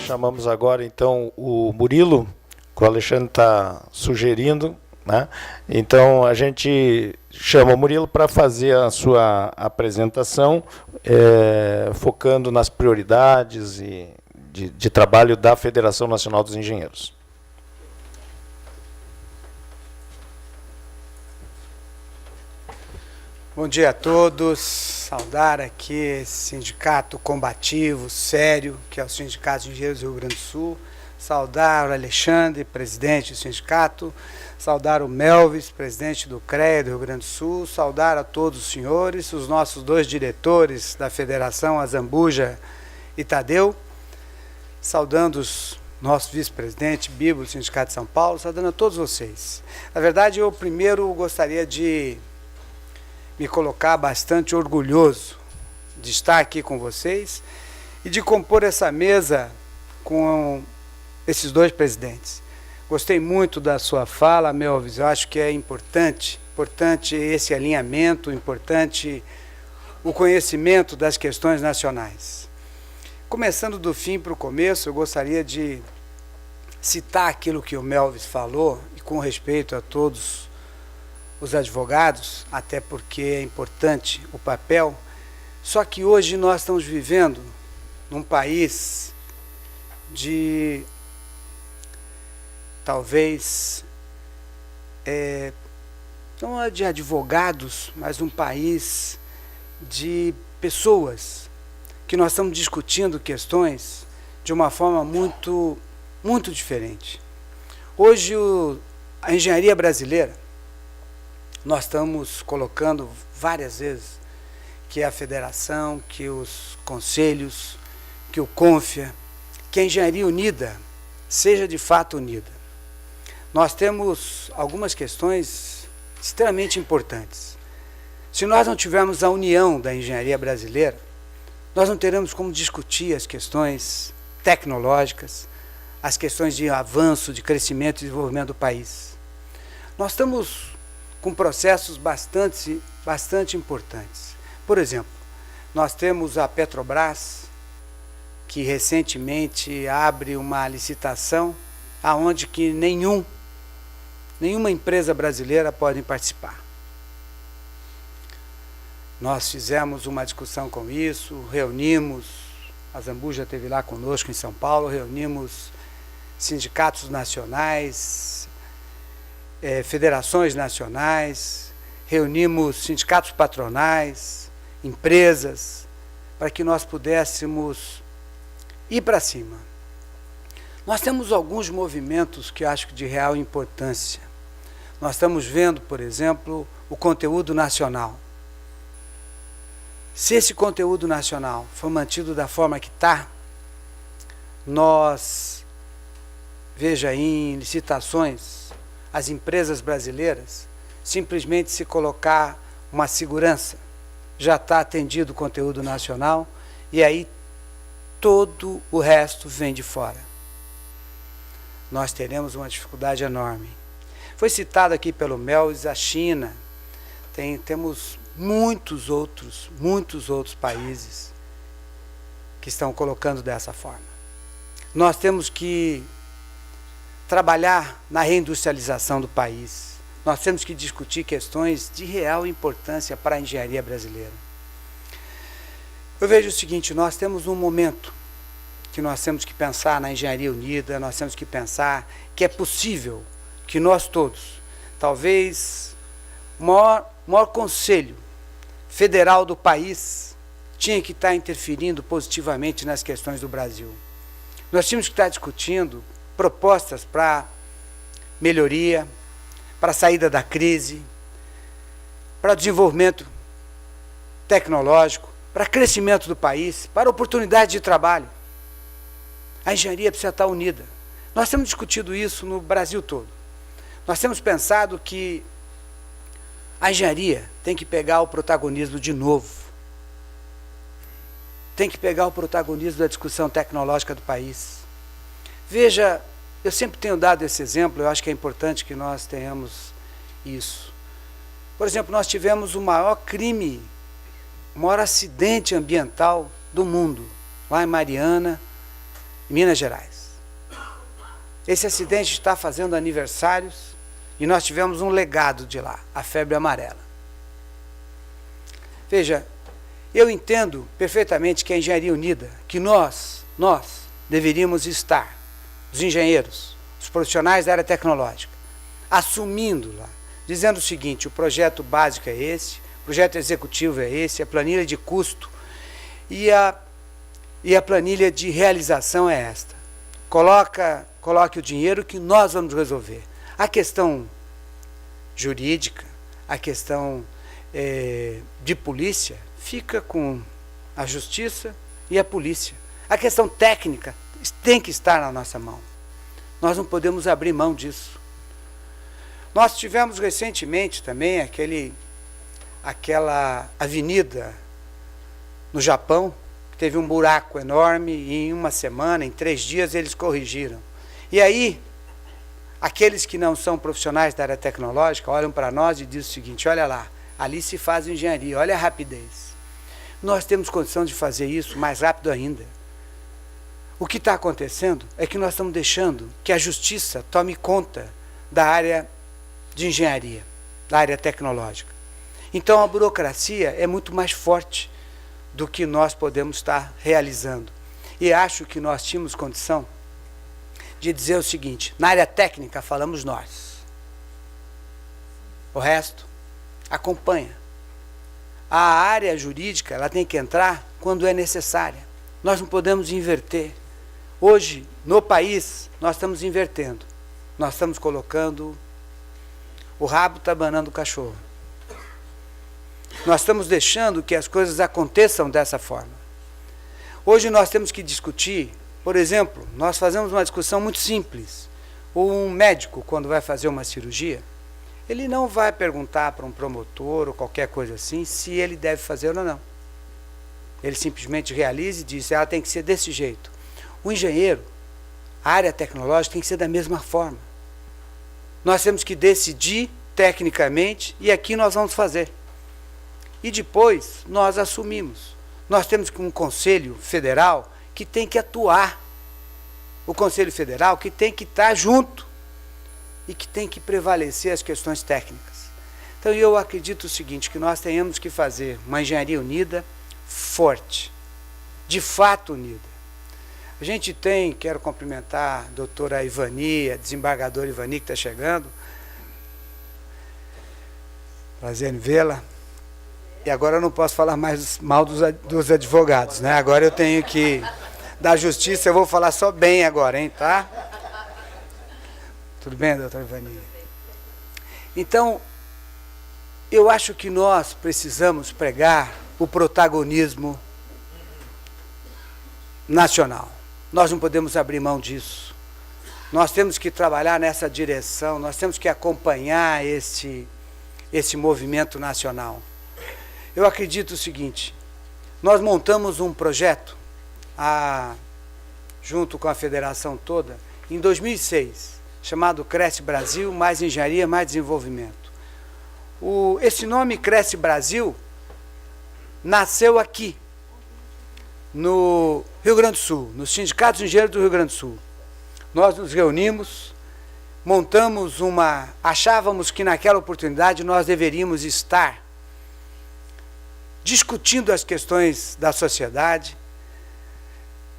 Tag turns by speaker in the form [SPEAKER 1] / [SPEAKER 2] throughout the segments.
[SPEAKER 1] chamamos agora, então, o Murilo, que o Alexandre está sugerindo, né? Então, a gente chama o Murilo para fazer a sua apresentação, focando nas prioridades de trabalho da Federação Nacional dos Engenheiros.
[SPEAKER 2] Bom dia a todos. Saudar aqui esse sindicato combativo, sério, que é o Sindicato de Engenheiros do Rio Grande do Sul. Saudar o Alexandre, presidente do sindicato. Saudar o Melvis, presidente do CREA do Rio Grande do Sul. Saudar a todos os senhores, os nossos dois diretores da Federação, a Zambuja e Tadeu. Saudando os nosso vice-presidente, Bibo, do Sindicato de São Paulo. Saudando a todos vocês. Na verdade, eu primeiro gostaria de me colocar bastante orgulhoso de estar aqui com vocês e de compor essa mesa com esses dois presidentes. Gostei muito da sua fala, Melvis. Eu acho que é importante esse alinhamento, importante o conhecimento das questões nacionais. Começando do fim para o começo, eu gostaria de citar aquilo que o Melvis falou, e com respeito a todos os advogados, até porque é importante o papel, só que hoje nós estamos vivendo num país de, talvez, não é de advogados, mas um país de pessoas, que nós estamos discutindo questões de uma forma muito, muito diferente. Hoje a engenharia brasileira, nós estamos colocando várias vezes que a federação, que os conselhos, que o CONFIA, que a engenharia unida seja de fato unida. Nós temos algumas questões extremamente importantes. Se nós não tivermos a união da engenharia brasileira, nós não teremos como discutir as questões tecnológicas, as questões de avanço, de crescimento e desenvolvimento do país. Nós estamos com processos bastante importantes. Por exemplo, nós temos a Petrobras, que recentemente abre uma licitação aonde que nenhuma empresa brasileira pode participar. Nós fizemos uma discussão com isso, reunimos, a Zambuja esteve lá conosco em São Paulo, reunimos sindicatos nacionais, federações nacionais, reunimos sindicatos patronais, empresas, para que nós pudéssemos ir para cima. Nós temos alguns movimentos que acho que de real importância. Nós estamos vendo, por exemplo, o conteúdo nacional. Se esse conteúdo nacional for mantido da forma que está, nós, veja, em licitações, as empresas brasileiras, simplesmente se colocar uma segurança, já está atendido o conteúdo nacional, e aí todo o resto vem de fora. Nós teremos uma dificuldade enorme. Foi citado aqui pelo Melvis a China, temos muitos outros países que estão colocando dessa forma. Nós temos que trabalhar na reindustrialização do país. Nós temos que discutir questões de real importância para a engenharia brasileira. Eu vejo o seguinte, nós temos um momento que nós temos que pensar na engenharia unida, nós temos que pensar que é possível que nós todos, talvez o maior conselho federal do país, tinha que estar interferindo positivamente nas questões do Brasil. Nós tínhamos que estar discutindo propostas para melhoria, para a saída da crise, para o desenvolvimento tecnológico, para crescimento do país, para oportunidade de trabalho. A engenharia precisa estar unida. Nós temos discutido isso no Brasil todo. Nós temos pensado que a engenharia tem que pegar o protagonismo de novo. Tem que pegar o protagonismo da discussão tecnológica do país. Veja, eu sempre tenho dado esse exemplo, eu acho que é importante que nós tenhamos isso. Por exemplo, nós tivemos o maior crime, o maior acidente ambiental do mundo, lá em Mariana, em Minas Gerais. Esse acidente está fazendo aniversários e nós tivemos um legado de lá, a febre amarela. Veja, eu entendo perfeitamente que a Engenharia Unida, que nós deveríamos estar, os engenheiros, os profissionais da área tecnológica, assumindo lá, dizendo o seguinte: o projeto básico é esse, o projeto executivo é esse, a planilha de custo e a planilha de realização é esta. Coloque o dinheiro que nós vamos resolver. A questão jurídica, a questão de polícia, fica com a justiça e a polícia. A questão técnica tem que estar na nossa mão. Nós não podemos abrir mão disso. Nós tivemos recentemente também aquela avenida no Japão, que teve um buraco enorme e em uma semana, em 3 dias, eles corrigiram. E aí, aqueles que não são profissionais da área tecnológica olham para nós e dizem o seguinte: olha lá, ali se faz engenharia, olha a rapidez. Nós temos condição de fazer isso mais rápido ainda. O que está acontecendo é que nós estamos deixando que a justiça tome conta da área de engenharia, da área tecnológica. Então a burocracia é muito mais forte do que nós podemos estar realizando. E acho que nós tínhamos condição de dizer o seguinte: na área técnica falamos nós. O resto acompanha. A área jurídica ela tem que entrar quando é necessária. Nós não podemos inverter. Hoje, no país, nós estamos invertendo. Nós estamos colocando o rabo está abanando o cachorro. Nós estamos deixando que as coisas aconteçam dessa forma. Hoje nós temos que discutir, por exemplo, nós fazemos uma discussão muito simples. Um médico, quando vai fazer uma cirurgia, ele não vai perguntar para um promotor ou qualquer coisa assim se ele deve fazer ou não. Ele simplesmente realiza e diz: ela tem que ser desse jeito. O engenheiro, a área tecnológica tem que ser da mesma forma. Nós temos que decidir tecnicamente e aqui nós vamos fazer. E depois nós assumimos. Nós temos um Conselho Federal que tem que atuar. O Conselho Federal que tem que estar junto e que tem que prevalecer as questões técnicas. Então eu acredito o seguinte, que nós tenhamos que fazer uma engenharia unida, forte, de fato unida. A gente tem, quero cumprimentar a doutora Ivani, a desembargadora Ivani que está chegando. Prazer em vê-la. E agora eu não posso falar mais mal dos advogados, né? Agora eu tenho que, da justiça, eu vou falar só bem agora, hein, tá? Tudo bem, doutora Ivani? Então, eu acho que nós precisamos pregar o protagonismo nacional. Nós não podemos abrir mão disso. Nós temos que trabalhar nessa direção, nós temos que acompanhar esse movimento nacional. Eu acredito o seguinte: nós montamos um projeto, junto com a federação toda, em 2006, chamado Cresce Brasil, mais engenharia, mais desenvolvimento. Esse nome Cresce Brasil nasceu aqui, no Rio Grande do Sul, nos sindicatos de engenheiros do Rio Grande do Sul. Nós nos reunimos, montamos achávamos que naquela oportunidade nós deveríamos estar discutindo as questões da sociedade,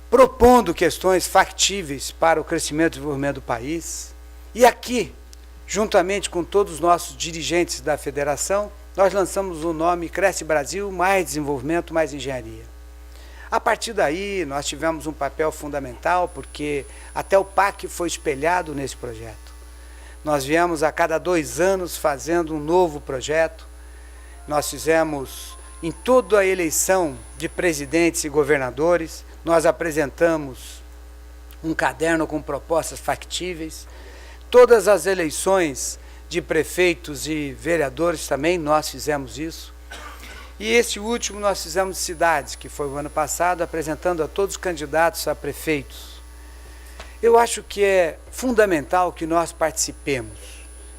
[SPEAKER 2] propondo questões factíveis para o crescimento e desenvolvimento do país. E aqui, juntamente com todos os nossos dirigentes da federação, nós lançamos o nome Cresce Brasil, mais desenvolvimento, mais engenharia. A partir daí, nós tivemos um papel fundamental, porque até o PAC foi espelhado nesse projeto. Nós viemos a cada 2 anos fazendo um novo projeto. Nós fizemos, em toda a eleição de presidentes e governadores, nós apresentamos um caderno com propostas factíveis. Todas as eleições de prefeitos e vereadores também nós fizemos isso. E esse último nós fizemos cidades, que foi o ano passado, apresentando a todos os candidatos a prefeitos. Eu acho que é fundamental que nós participemos,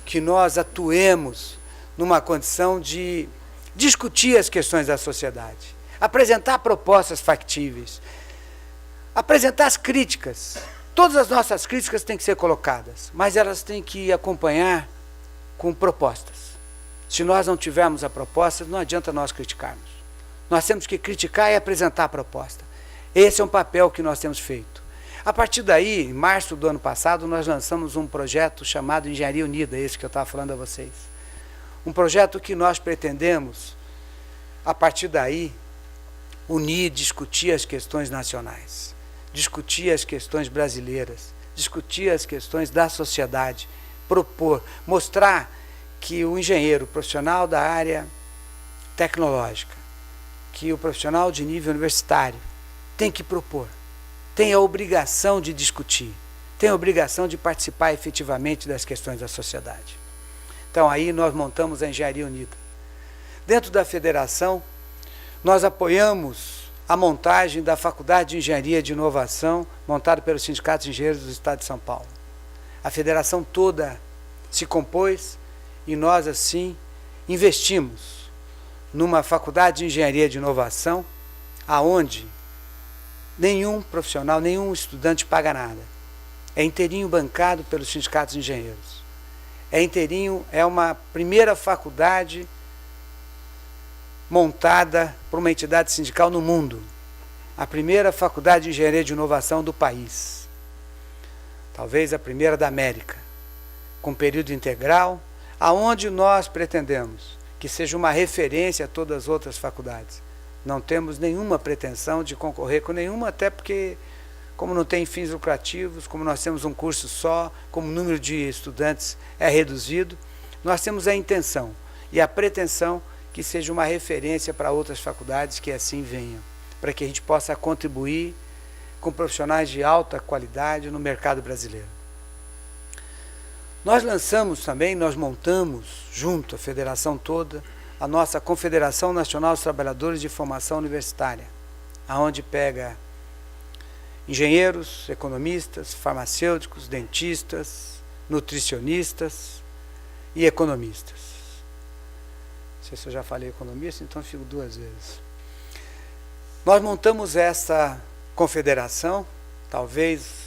[SPEAKER 2] que nós atuemos numa condição de discutir as questões da sociedade, apresentar propostas factíveis. apresentar as críticas. Todas as nossas críticas têm que ser colocadas, mas elas têm que acompanhar com propostas. Se nós não tivermos a proposta, não adianta nós criticarmos. Nós temos que criticar e apresentar a proposta. Esse é um papel que nós temos feito. A partir daí, em março do ano passado, nós lançamos um projeto chamado Engenharia Unida, esse que eu estava falando a vocês. Um projeto que nós pretendemos, a partir daí, unir, discutir as questões nacionais, discutir as questões brasileiras, discutir as questões da sociedade, propor, mostrar que o engenheiro, o profissional da área tecnológica, que o profissional de nível universitário tem que propor, tem a obrigação de discutir, tem a obrigação de participar efetivamente das questões da sociedade. Então aí nós montamos a Engenharia Unida. Dentro da federação, nós apoiamos a montagem da Faculdade de Engenharia de Inovação, montada pelo Sindicato de Engenheiros do Estado de São Paulo. A federação toda se compôs e nós, assim, investimos numa Faculdade de Engenharia de Inovação, aonde nenhum profissional, nenhum estudante paga nada. É inteirinho bancado pelos sindicatos de engenheiros. É inteirinho, é uma primeira faculdade montada por uma entidade sindical no mundo. A primeira faculdade de engenharia de inovação do país. Talvez a primeira da América. Com período integral, aonde nós pretendemos que seja uma referência a todas as outras faculdades. Não temos nenhuma pretensão de concorrer com nenhuma, até porque, como não tem fins lucrativos, como nós temos um curso só, como o número de estudantes é reduzido, nós temos a intenção e a pretensão que seja uma referência para outras faculdades que assim venham, para que a gente possa contribuir com profissionais de alta qualidade no mercado brasileiro. Nós lançamos também, nós montamos, junto à federação toda, a nossa Confederação Nacional dos Trabalhadores de Formação Universitária, aonde pega engenheiros, economistas, farmacêuticos, dentistas, nutricionistas e economistas. Não sei se eu já falei economista, então fico duas vezes. Nós montamos essa confederação, talvez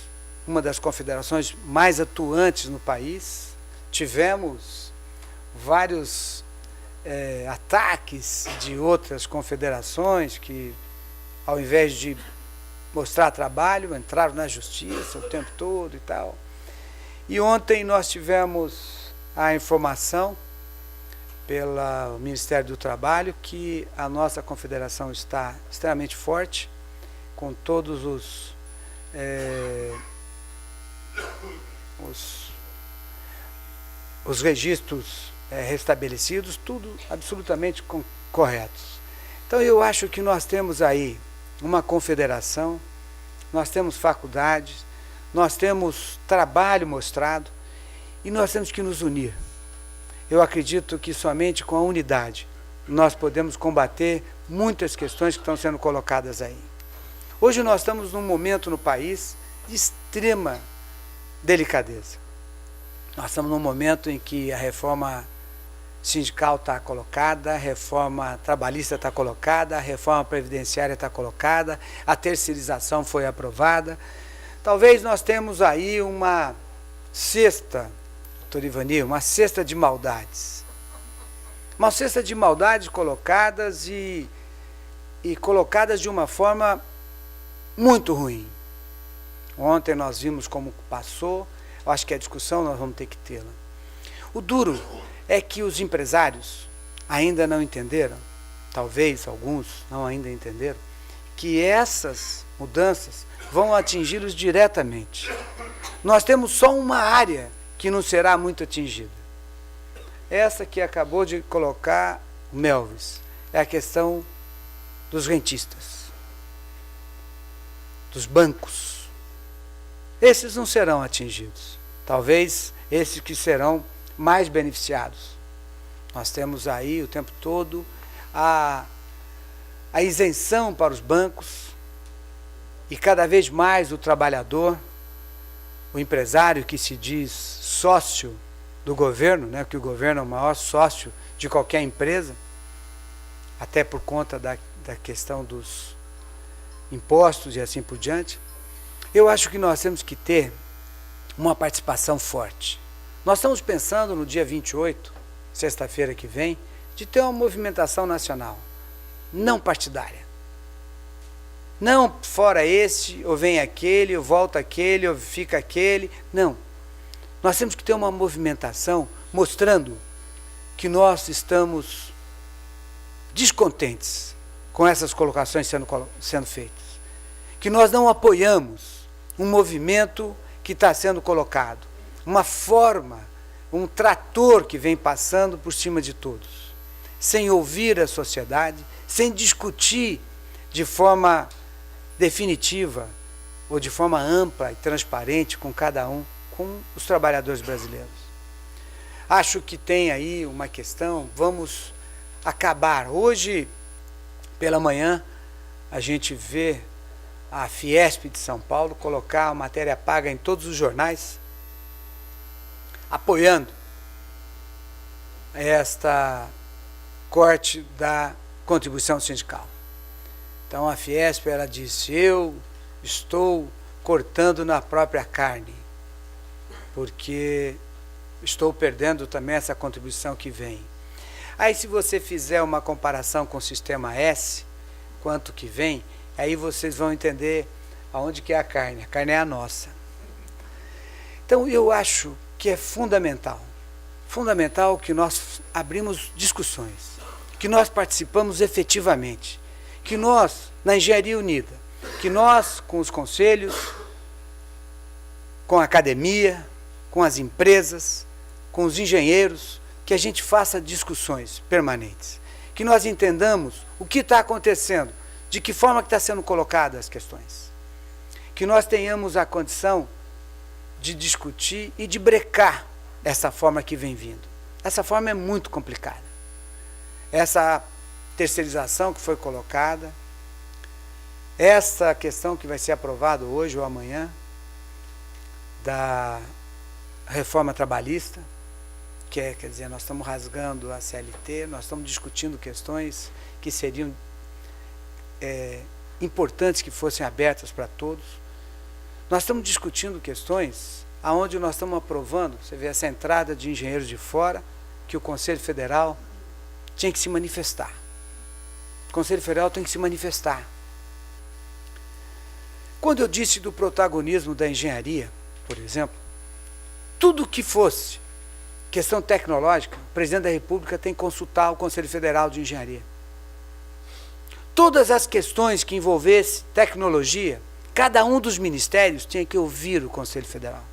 [SPEAKER 2] uma das confederações mais atuantes no país. Tivemos vários ataques de outras confederações que, ao invés de mostrar trabalho, entraram na justiça o tempo todo e tal. E ontem nós tivemos a informação pelo Ministério do Trabalho que a nossa confederação está extremamente forte, com todos os registros restabelecidos, tudo absolutamente corretos. Então eu acho que nós temos aí uma confederação, nós temos faculdades, nós temos trabalho mostrado e nós temos que nos unir. Eu acredito que somente com a unidade nós podemos combater muitas questões que estão sendo colocadas aí. Hoje nós estamos num momento no país de extrema delicadeza. Nós estamos num momento em que a reforma sindical está colocada, a reforma trabalhista está colocada, a reforma previdenciária está colocada, a terceirização foi aprovada. Talvez nós temos aí uma cesta, doutor Ivanir, uma cesta de maldades. Uma cesta de maldades colocadas e colocadas de uma forma muito ruim. Ontem nós vimos como passou, eu acho que a discussão nós vamos ter que tê-la. O duro é que os empresários ainda não entenderam, talvez alguns não ainda entenderam, que essas mudanças vão atingi-los diretamente. Nós temos só uma área que não será muito atingida. Essa que acabou de colocar o Melvis, é a questão dos rentistas, dos bancos. Esses não serão atingidos. Talvez esses que serão mais beneficiados. Nós temos aí o tempo todo a isenção para os bancos e cada vez mais o trabalhador, o empresário que se diz sócio do governo, né, que o governo é o maior sócio de qualquer empresa, até por conta da questão dos impostos e assim por diante. Eu acho que nós temos que ter uma participação forte. Nós estamos pensando no dia 28, sexta-feira que vem, de ter uma movimentação nacional, não partidária. Não fora esse, ou vem aquele, ou volta aquele, ou fica aquele. Não. Nós temos que ter uma movimentação mostrando que nós estamos descontentes com essas colocações sendo feitas. Que nós não apoiamos um movimento que está sendo colocado. Uma forma, um trator que vem passando por cima de todos. Sem ouvir a sociedade, sem discutir de forma definitiva ou de forma ampla e transparente com cada um, com os trabalhadores brasileiros. Acho que tem aí uma questão, vamos acabar. Hoje, pela manhã, a gente vê a Fiesp de São Paulo colocar a matéria paga em todos os jornais, apoiando esta corte da contribuição sindical. Então a Fiesp, ela disse, eu estou cortando na própria carne, porque estou perdendo também essa contribuição que vem. Aí se você fizer uma comparação com o Sistema S, quanto que vem, aí vocês vão entender aonde que é a carne é a nossa. Então eu acho que é fundamental que nós abrimos discussões, que nós participamos efetivamente, que nós, na Engenharia Unida, que nós, com os conselhos, com a academia, com as empresas, com os engenheiros, que a gente faça discussões permanentes, que nós entendamos o que está acontecendo, de que forma que está sendo colocadas as questões, que nós tenhamos a condição de discutir e de brecar essa forma que vem vindo. Essa forma é muito complicada. Essa terceirização que foi colocada, essa questão que vai ser aprovada hoje ou amanhã, da reforma trabalhista, que é, quer dizer, nós estamos rasgando a CLT, nós estamos discutindo questões que seriam importantes que fossem abertas para todos. Nós estamos discutindo questões aonde nós estamos aprovando, você vê essa entrada de engenheiros de fora, que o Conselho Federal tinha que se manifestar. O Conselho Federal tem que se manifestar. Quando eu disse do protagonismo da engenharia, por exemplo, tudo que fosse questão tecnológica, o presidente da República tem que consultar o Conselho Federal de Engenharia. Todas as questões que envolvessem tecnologia, cada um dos ministérios tinha que ouvir o Conselho Federal.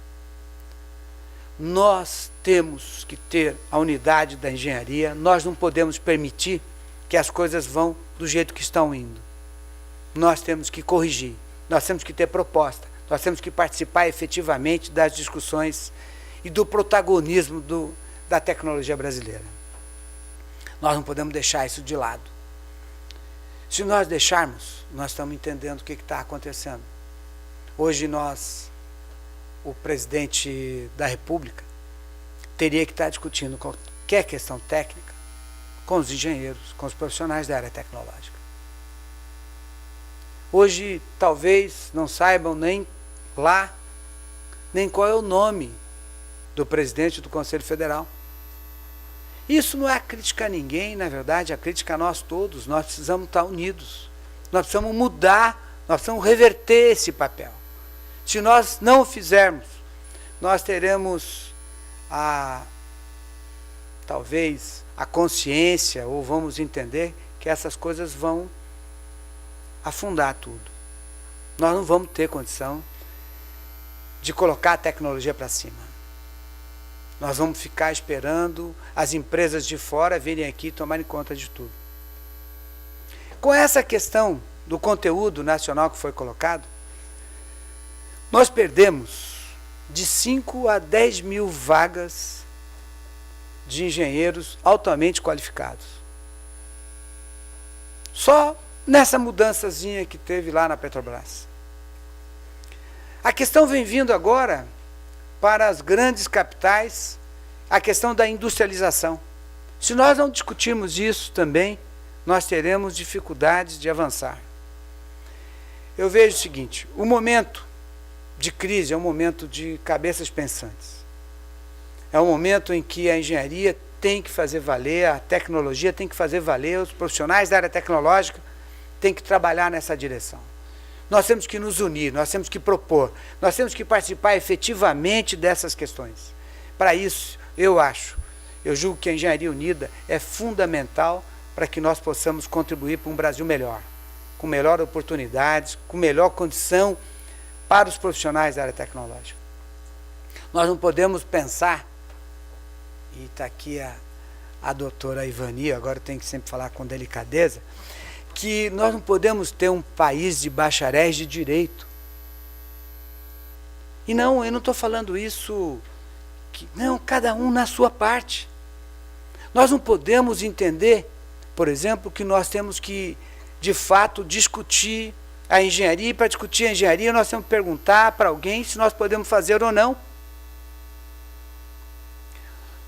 [SPEAKER 2] Nós temos que ter a unidade da engenharia, nós não podemos permitir que as coisas vão do jeito que estão indo. Nós temos que corrigir, nós temos que ter proposta, nós temos que participar efetivamente das discussões e do protagonismo da tecnologia brasileira. Nós não podemos deixar isso de lado. Se nós deixarmos, nós estamos entendendo o que está acontecendo. Hoje o presidente da República teria que estar discutindo qualquer questão técnica com os engenheiros, com os profissionais da área tecnológica. Hoje, talvez, não saibam nem lá, nem qual é o nome do presidente do Conselho Federal. Isso não é crítica a ninguém, na verdade, a crítica a nós todos. Nós precisamos estar unidos, nós precisamos mudar, nós precisamos reverter esse papel. Se nós não o fizermos, nós teremos talvez a consciência, ou vamos entender que essas coisas vão afundar tudo. Nós não vamos ter condição de colocar a tecnologia para cima. Nós vamos ficar esperando as empresas de fora virem aqui e tomarem conta de tudo. Com essa questão do conteúdo nacional que foi colocado, nós perdemos de 5 a 10 mil vagas de engenheiros altamente qualificados. Só nessa mudançazinha que teve lá na Petrobras. A questão vem vindo agora para as grandes capitais, a questão da industrialização. Se nós não discutirmos isso também, nós teremos dificuldades de avançar. Eu vejo o seguinte, o momento de crise, é um momento de cabeças pensantes. É um momento em que a engenharia tem que fazer valer, a tecnologia tem que fazer valer, os profissionais da área tecnológica têm que trabalhar nessa direção. Nós temos que nos unir, nós temos que propor, nós temos que participar efetivamente dessas questões. Para isso, eu julgo que a engenharia unida é fundamental para que nós possamos contribuir para um Brasil melhor, com melhor oportunidades, com melhor condição para os profissionais da área tecnológica. Nós não podemos pensar, e está aqui a doutora Ivani, agora tem que sempre falar com delicadeza, que nós não podemos ter um país de bacharéis de direito. E não, eu não estou falando isso, não, cada um na sua parte. Nós não podemos entender, por exemplo, que nós temos que, de fato, discutir a engenharia, e para discutir a engenharia nós temos que perguntar para alguém se nós podemos fazer ou não.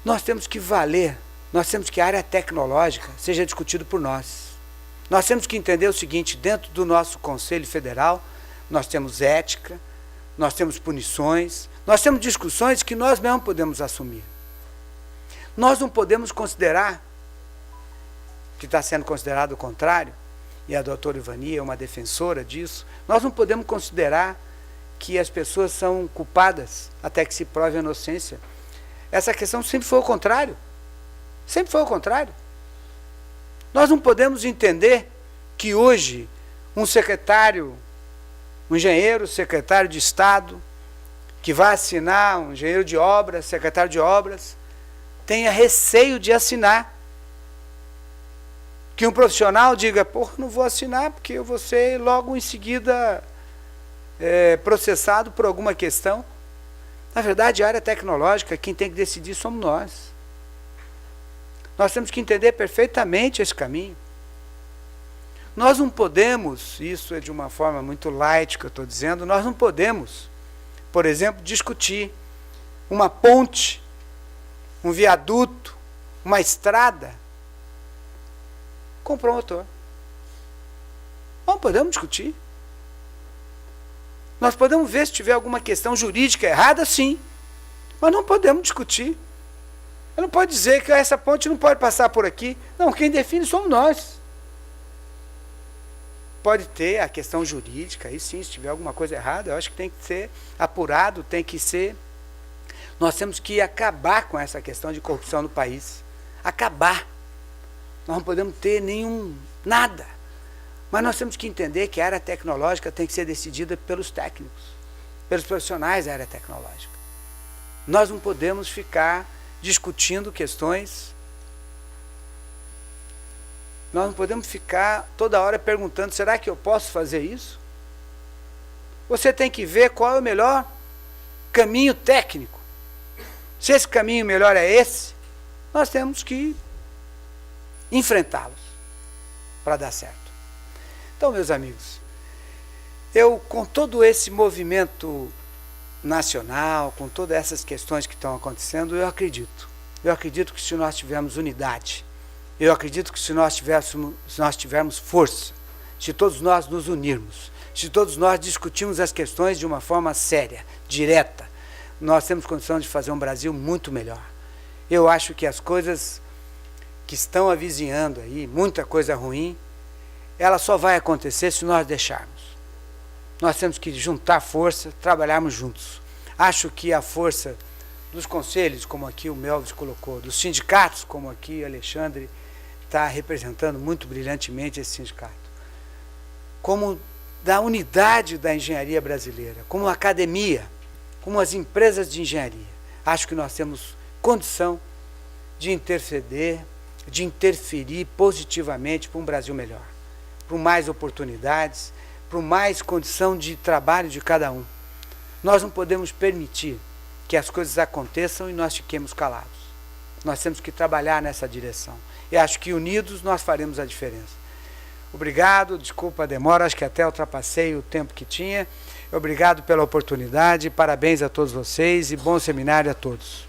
[SPEAKER 2] Nós temos que valer, nós temos que a área tecnológica seja discutida por nós. Nós temos que entender o seguinte, dentro do nosso Conselho Federal, nós temos ética, nós temos punições, nós temos discussões que nós mesmos podemos assumir. Nós não podemos considerar, que está sendo considerado o contrário, e a doutora Ivani é uma defensora disso, nós não podemos considerar que as pessoas são culpadas até que se prove a inocência. Essa questão sempre foi o contrário. Sempre foi o contrário. Nós não podemos entender que hoje um engenheiro, secretário de Estado, que vai assinar, um engenheiro de obras, secretário de obras, tenha receio de assinar. Que um profissional diga, pô, não vou assinar porque eu vou ser logo em seguida processado por alguma questão. Na verdade, a área tecnológica, quem tem que decidir somos nós. Nós temos que entender perfeitamente esse caminho. Nós não podemos, isso é de uma forma muito light que eu estou dizendo, nós não podemos, por exemplo, discutir uma ponte, um viaduto, uma estrada com o promotor. Não podemos discutir. Nós podemos ver se tiver alguma questão jurídica errada, sim, mas não podemos discutir. Ele não pode dizer que essa ponte não pode passar por aqui. Não, quem define somos nós. Pode ter a questão jurídica, aí sim, se tiver alguma coisa errada, eu acho que tem que ser apurado, tem que ser... Nós temos que acabar com essa questão de corrupção no país. Acabar. Nós não podemos ter nada. Mas nós temos que entender que a área tecnológica tem que ser decidida pelos técnicos, pelos profissionais da área tecnológica. Nós não podemos ficar discutindo questões, nós não podemos ficar toda hora perguntando, será que eu posso fazer isso? Você tem que ver qual é o melhor caminho técnico. Se esse caminho melhor é esse, nós temos que enfrentá-los para dar certo. Então, meus amigos, eu, com todo esse movimento nacional, com todas essas questões que estão acontecendo, eu acredito que se nós tivermos unidade, eu acredito que se nós tivermos força, se todos nós nos unirmos, se todos nós discutirmos as questões de uma forma séria, direta, nós temos condição de fazer um Brasil muito melhor. Eu acho que as coisas que estão avizinhando aí, muita coisa ruim, ela só vai acontecer se nós deixarmos. Nós temos que juntar força, trabalharmos juntos. Acho que a força dos conselhos, como aqui o Melvis colocou, dos sindicatos, como aqui o Alexandre está representando muito brilhantemente esse sindicato, como da unidade da engenharia brasileira, como a academia, como as empresas de engenharia. Acho que nós temos condição de interferir positivamente para um Brasil melhor, para mais oportunidades, para mais condição de trabalho de cada um. Nós não podemos permitir que as coisas aconteçam e nós fiquemos calados. Nós temos que trabalhar nessa direção. E acho que unidos nós faremos a diferença. Obrigado, desculpa a demora, acho que até ultrapassei o tempo que tinha. Obrigado pela oportunidade, parabéns a todos vocês e bom seminário a todos.